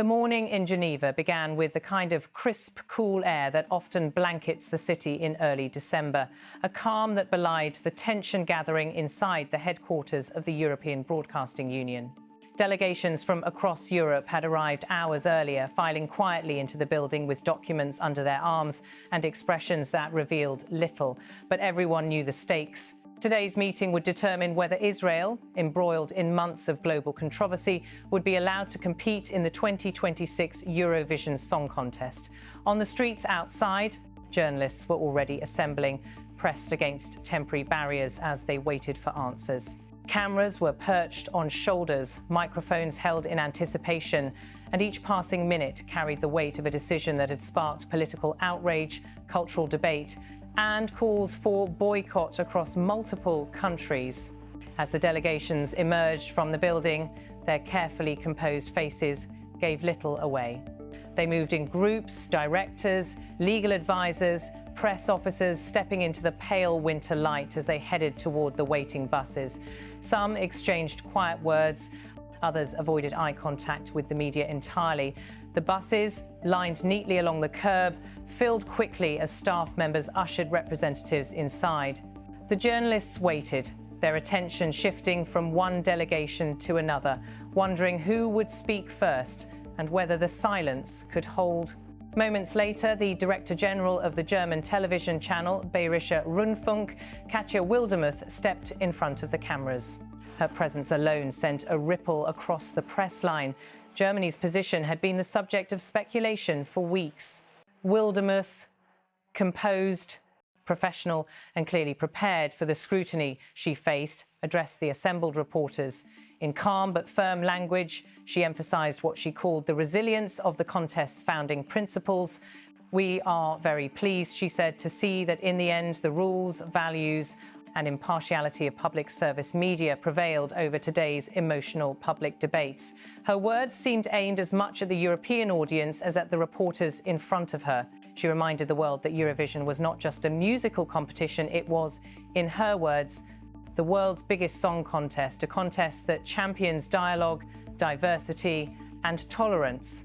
The morning in Geneva began with the kind of crisp, cool air that often blankets the city in early December, a calm that belied the tension gathering inside the headquarters of the European Broadcasting Union. Delegations from across Europe had arrived hours earlier, filing quietly into the building with documents under their arms and expressions that revealed little. But everyone knew the stakes. Today's meeting would determine whether Israel, embroiled in months of global controversy, would be allowed to compete in the 2026 Eurovision Song Contest. On the streets outside, journalists were already assembling, pressed against temporary barriers as they waited for answers. Cameras were perched on shoulders, microphones held in anticipation, and each passing minute carried the weight of a decision that had sparked political outrage, cultural debate, and calls for boycott across multiple countries. As the delegations emerged from the building, their carefully composed faces gave little away. They moved in groups, directors, legal advisors, press officers stepping into the pale winter light as they headed toward the waiting buses. Some exchanged quiet words, others avoided eye contact with the media entirely. The buses, lined neatly along the curb, filled quickly as staff members ushered representatives inside. The journalists waited, their attention shifting from one delegation to another, wondering who would speak first and whether the silence could hold. Moments later, the Director General of the German television channel Bayerischer Rundfunk, Katja Wildermuth, stepped in front of the cameras. Her presence alone sent a ripple across the press line. Germany's position had been the subject of speculation for weeks. Wildermuth, composed, professional, and clearly prepared for the scrutiny she faced, addressed the assembled reporters. In calm but firm language, she emphasized what she called the resilience of the contest's founding principles. "We are very pleased," she said, "to see that in the end the rules, values, and impartiality of public service media prevailed over today's emotional public debates." Her words seemed aimed as much at the European audience as at the reporters in front of her. She reminded the world that Eurovision was not just a musical competition, it was, in her words, the world's biggest song contest, a contest that champions dialogue, diversity, and tolerance.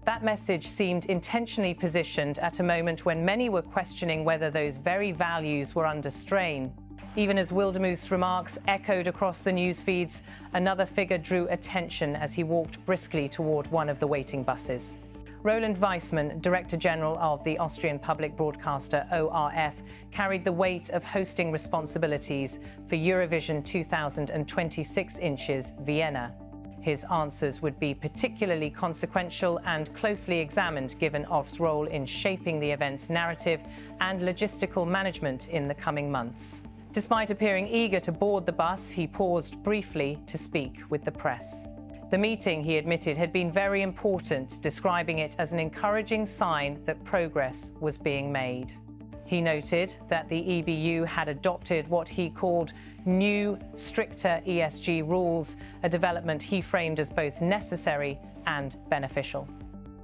That message seemed intentionally positioned at a moment when many were questioning whether those very values were under strain. Even as Wildermuth's remarks echoed across the news feeds, another figure drew attention as he walked briskly toward one of the waiting buses. Roland Weissmann, Director General of the Austrian public broadcaster ORF, carried the weight of hosting responsibilities for Eurovision 2026 inches Vienna. His answers would be particularly consequential and closely examined given ORF's role in shaping the event's narrative and logistical management in the coming months. Despite appearing eager to board the bus, he paused briefly to speak with the press. The meeting, he admitted, had been very important, describing it as an encouraging sign that progress was being made. He noted that the EBU had adopted what he called new, stricter ESG rules, a development he framed as both necessary and beneficial.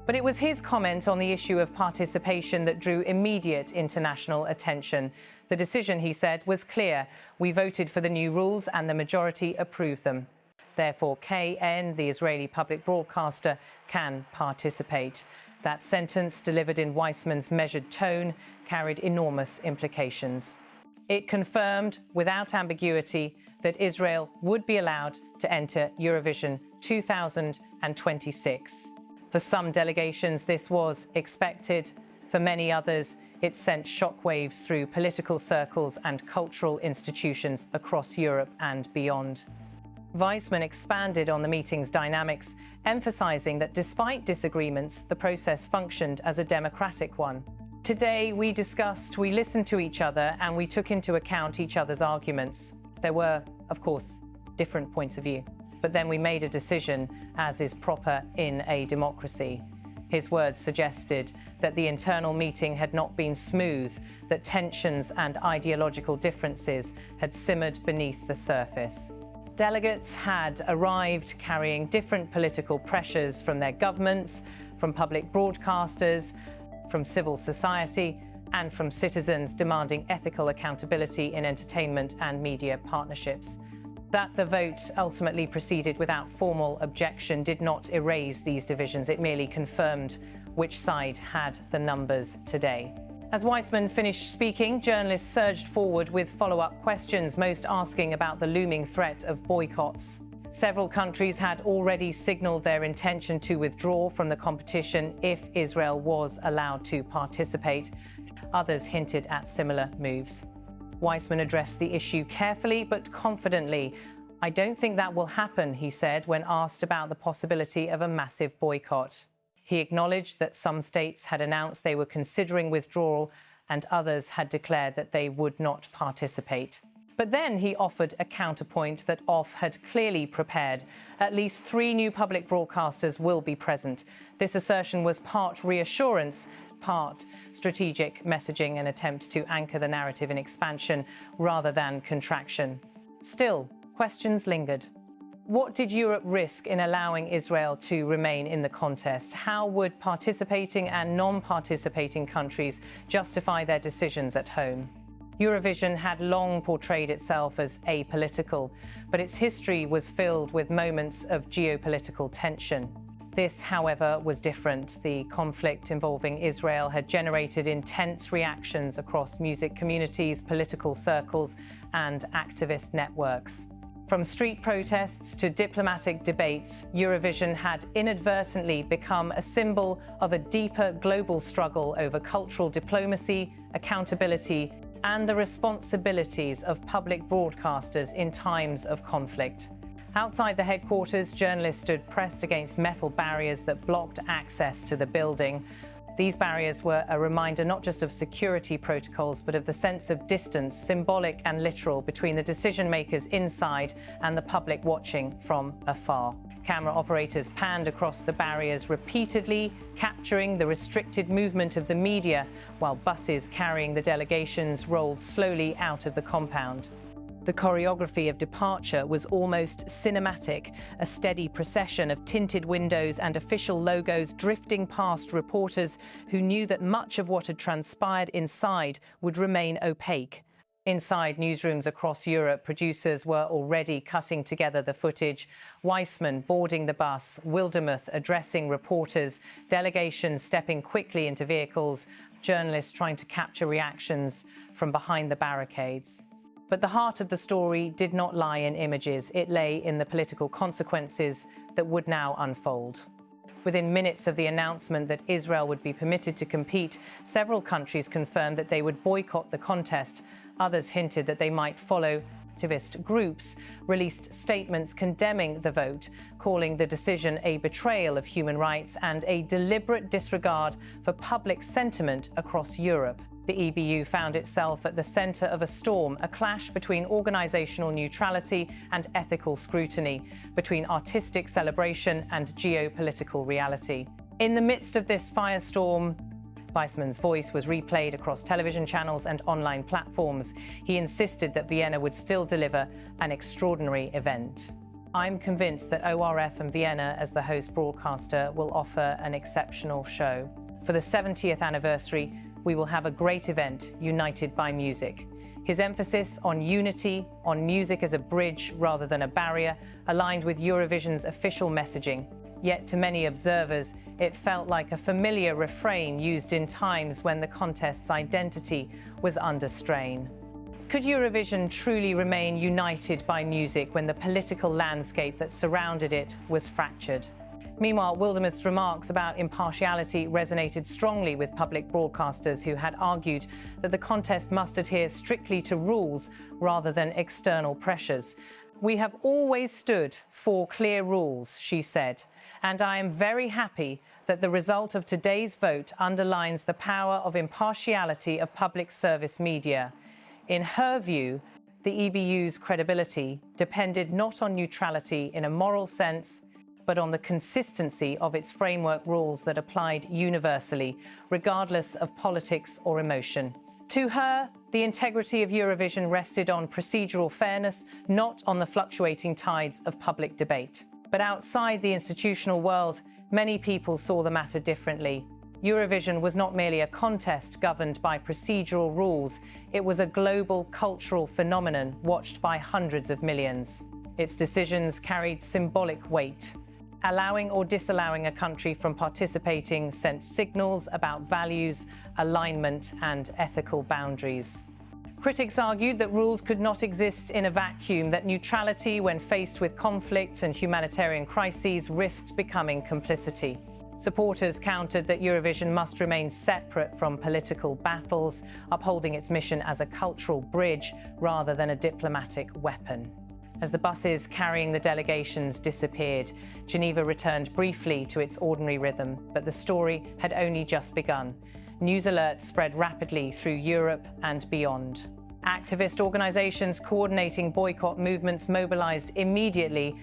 But it was his comment on the issue of participation that drew immediate international attention. The decision, he said, was clear. "We voted for the new rules and the majority approved them. Therefore, KN, the Israeli public broadcaster, can participate." That sentence, delivered in Weissmann's measured tone, carried enormous implications. It confirmed, without ambiguity, that Israel would be allowed to enter Eurovision 2026. For some delegations, this was expected. For many others, it sent shockwaves through political circles and cultural institutions across Europe and beyond. Weissmann expanded on the meeting's dynamics, emphasizing that despite disagreements, the process functioned as a democratic one. "Today, we discussed, we listened to each other, and we took into account each other's arguments. There were, of course, different points of view. But then we made a decision, as is proper in a democracy." His words suggested that the internal meeting had not been smooth, that tensions and ideological differences had simmered beneath the surface. Delegates had arrived carrying different political pressures from their governments, from public broadcasters, from civil society, and from citizens demanding ethical accountability in entertainment and media partnerships. That the vote ultimately proceeded without formal objection did not erase these divisions. It merely confirmed which side had the numbers today. As Weissmann finished speaking, journalists surged forward with follow-up questions, most asking about the looming threat of boycotts. Several countries had already signalled their intention to withdraw from the competition if Israel was allowed to participate. Others hinted at similar moves. Weissmann addressed the issue carefully but confidently. "I don't think that will happen," he said when asked about the possibility of a massive boycott. He acknowledged that some states had announced they were considering withdrawal and others had declared that they would not participate. But then he offered a counterpoint that OFF had clearly prepared. At least 3 new public broadcasters will be present. This assertion was part reassurance, part strategic messaging, an attempt to anchor the narrative in expansion rather than contraction. Still, questions lingered. What did Europe risk in allowing Israel to remain in the contest? How would participating and non-participating countries justify their decisions at home? Eurovision had long portrayed itself as apolitical, but its history was filled with moments of geopolitical tension. This, however, was different. The conflict involving Israel had generated intense reactions across music communities, political circles, and activist networks. From street protests to diplomatic debates, Eurovision had inadvertently become a symbol of a deeper global struggle over cultural diplomacy, accountability, and the responsibilities of public broadcasters in times of conflict. Outside the headquarters, journalists stood pressed against metal barriers that blocked access to the building. These barriers were a reminder not just of security protocols, but of the sense of distance, symbolic and literal, between the decision makers inside and the public watching from afar. Camera operators panned across the barriers repeatedly, capturing the restricted movement of the media, while buses carrying the delegations rolled slowly out of the compound. The choreography of departure was almost cinematic, a steady procession of tinted windows and official logos drifting past reporters who knew that much of what had transpired inside would remain opaque. Inside newsrooms across Europe, producers were already cutting together the footage. Weissmann boarding the bus, Wildermuth addressing reporters, delegations stepping quickly into vehicles, journalists trying to capture reactions from behind the barricades. But the heart of the story did not lie in images. It lay in the political consequences that would now unfold. Within minutes of the announcement that Israel would be permitted to compete, several countries confirmed that they would boycott the contest. Others hinted that they might follow. Activist groups released statements condemning the vote, calling the decision a betrayal of human rights and a deliberate disregard for public sentiment across Europe. The EBU found itself at the centre of a storm, a clash between organisational neutrality and ethical scrutiny, between artistic celebration and geopolitical reality. In the midst of this firestorm, Weissmann's voice was replayed across television channels and online platforms. He insisted that Vienna would still deliver an extraordinary event. I'm convinced that ORF and Vienna, as the host broadcaster, will offer an exceptional show. For the 70th anniversary, we will have a great event, united by music. His emphasis on unity, on music as a bridge rather than a barrier, aligned with Eurovision's official messaging. Yet to many observers, it felt like a familiar refrain used in times when the contest's identity was under strain. Could Eurovision truly remain united by music when the political landscape that surrounded it was fractured? Meanwhile, Wildermuth's remarks about impartiality resonated strongly with public broadcasters who had argued that the contest must adhere strictly to rules rather than external pressures. "We have always stood for clear rules," she said, "and I am very happy that the result of today's vote underlines the power of impartiality of public service media." In her view, the EBU's credibility depended not on neutrality in a moral sense, but on the consistency of its framework rules that applied universally, regardless of politics or emotion. To her, the integrity of Eurovision rested on procedural fairness, not on the fluctuating tides of public debate. But outside the institutional world, many people saw the matter differently. Eurovision was not merely a contest governed by procedural rules, it was a global cultural phenomenon watched by hundreds of millions. Its decisions carried symbolic weight. Allowing or disallowing a country from participating sent signals about values, alignment, and ethical boundaries. Critics argued that rules could not exist in a vacuum, that neutrality, when faced with conflict and humanitarian crises, risked becoming complicity. Supporters countered that Eurovision must remain separate from political battles, upholding its mission as a cultural bridge rather than a diplomatic weapon. As the buses carrying the delegations disappeared, Geneva returned briefly to its ordinary rhythm, but the story had only just begun. News alerts spread rapidly through Europe and beyond. Activist organizations coordinating boycott movements mobilized immediately,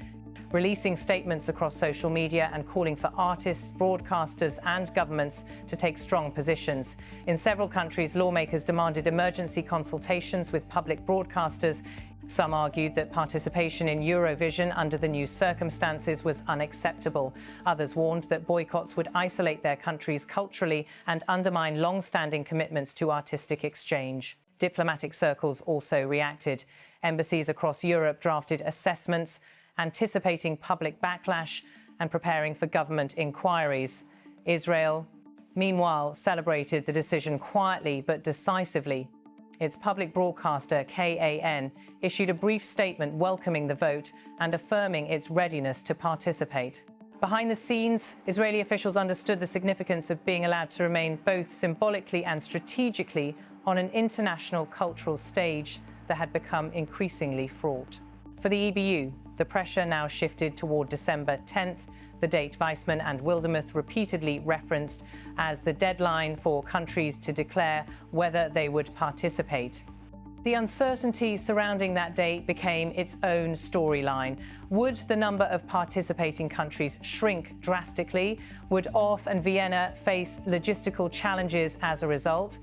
releasing statements across social media and calling for artists, broadcasters and governments to take strong positions. In several countries, lawmakers demanded emergency consultations with public broadcasters. Some argued that participation in Eurovision under the new circumstances was unacceptable. Others warned that boycotts would isolate their countries culturally and undermine long-standing commitments to artistic exchange. Diplomatic circles also reacted. Embassies across Europe drafted assessments, anticipating public backlash and preparing for government inquiries. Israel, meanwhile, celebrated the decision quietly but decisively. Its public broadcaster, KAN, issued a brief statement welcoming the vote and affirming its readiness to participate. Behind the scenes, Israeli officials understood the significance of being allowed to remain both symbolically and strategically on an international cultural stage that had become increasingly fraught. For the EBU, the pressure now shifted toward December 10th, the date Weissmann and Wildermuth repeatedly referenced as the deadline for countries to declare whether they would participate. The uncertainty surrounding that date became its own storyline. Would the number of participating countries shrink drastically? Would OFF and Vienna face logistical challenges as a result?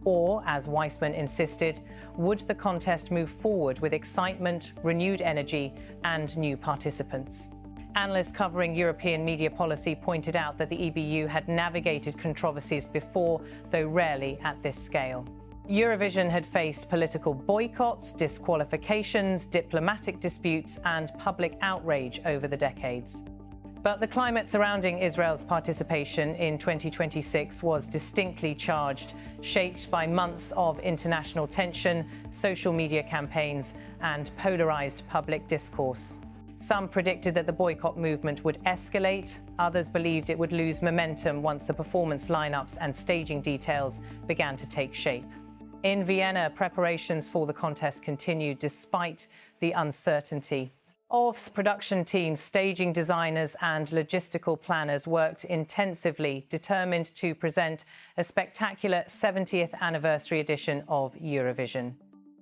Or, as Weissmann insisted, would the contest move forward with excitement, renewed energy, and new participants? Analysts covering European media policy pointed out that the EBU had navigated controversies before, though rarely at this scale. Eurovision had faced political boycotts, disqualifications, diplomatic disputes, and public outrage over the decades. But the climate surrounding Israel's participation in 2026 was distinctly charged, shaped by months of international tension, social media campaigns, and polarized public discourse. Some predicted that the boycott movement would escalate. Others believed it would lose momentum once the performance lineups and staging details began to take shape. In Vienna, preparations for the contest continued despite the uncertainty. OFF's production team, staging designers and logistical planners worked intensively, determined to present a spectacular 70th anniversary edition of Eurovision.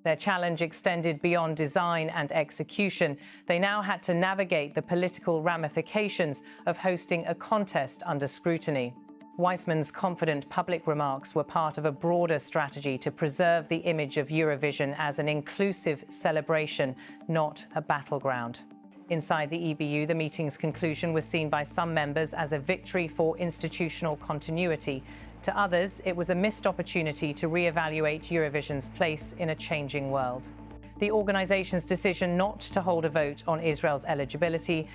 Their challenge extended beyond design and execution. They now had to navigate the political ramifications of hosting a contest under scrutiny. Weissmann's confident public remarks were part of a broader strategy to preserve the image of Eurovision as an inclusive celebration, not a battleground. Inside the EBU, the meeting's conclusion was seen by some members as a victory for institutional continuity. To others, it was a missed opportunity to re-evaluate Eurovision's place in a changing world. The organization's decision not to hold a vote on Israel's eligibility,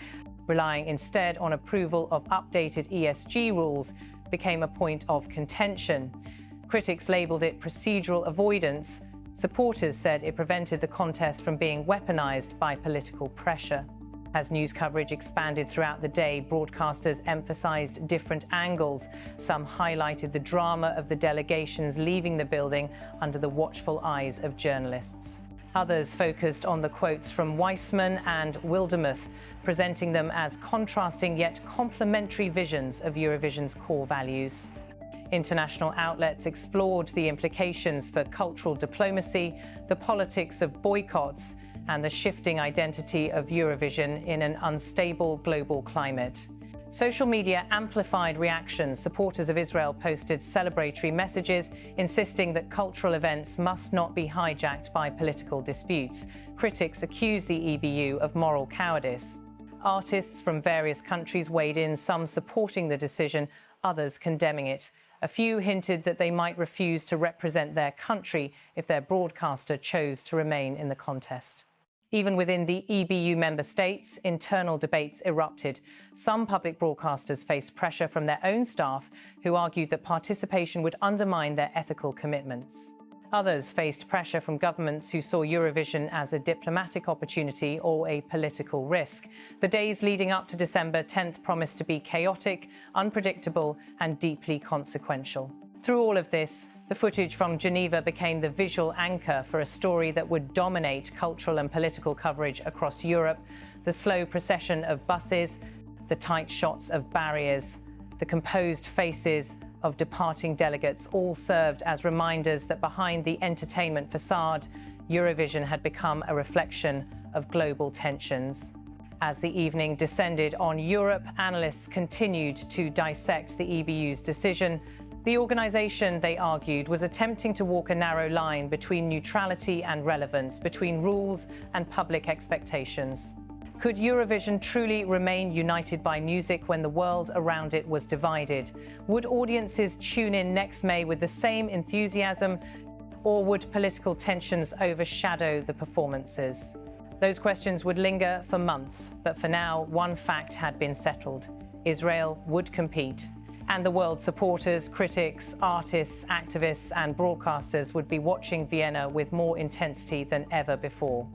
relying instead on approval of updated ESG rules, became a point of contention. Critics labelled it procedural avoidance. Supporters said it prevented the contest from being weaponized by political pressure. As news coverage expanded throughout the day, broadcasters emphasized different angles. Some highlighted the drama of the delegations leaving the building under the watchful eyes of journalists. Others focused on the quotes from Weissmann and Wildermuth, presenting them as contrasting yet complementary visions of Eurovision's core values. International outlets explored the implications for cultural diplomacy, the politics of boycotts, and the shifting identity of Eurovision in an unstable global climate. Social media amplified reactions. Supporters of Israel posted celebratory messages, insisting that cultural events must not be hijacked by political disputes. Critics accused the EBU of moral cowardice. Artists from various countries weighed in, some supporting the decision, others condemning it. A few hinted that they might refuse to represent their country if their broadcaster chose to remain in the contest. Even within the EBU member states, internal debates erupted. Some public broadcasters faced pressure from their own staff, who argued that participation would undermine their ethical commitments. Others faced pressure from governments who saw Eurovision as a diplomatic opportunity or a political risk. The days leading up to December 10th promised to be chaotic, unpredictable, and deeply consequential. Through all of this, the footage from Geneva became the visual anchor for a story that would dominate cultural and political coverage across Europe. The slow procession of buses, the tight shots of barriers, the composed faces of departing delegates all served as reminders that behind the entertainment facade, Eurovision had become a reflection of global tensions. As the evening descended on Europe, analysts continued to dissect the EBU's decision. The organisation, they argued, was attempting to walk a narrow line between neutrality and relevance, between rules and public expectations. Could Eurovision truly remain united by music when the world around it was divided? Would audiences tune in next May with the same enthusiasm, or would political tensions overshadow the performances? Those questions would linger for months, but for now, one fact had been settled: Israel would compete. And the world's supporters, critics, artists, activists, and broadcasters would be watching Vienna with more intensity than ever before.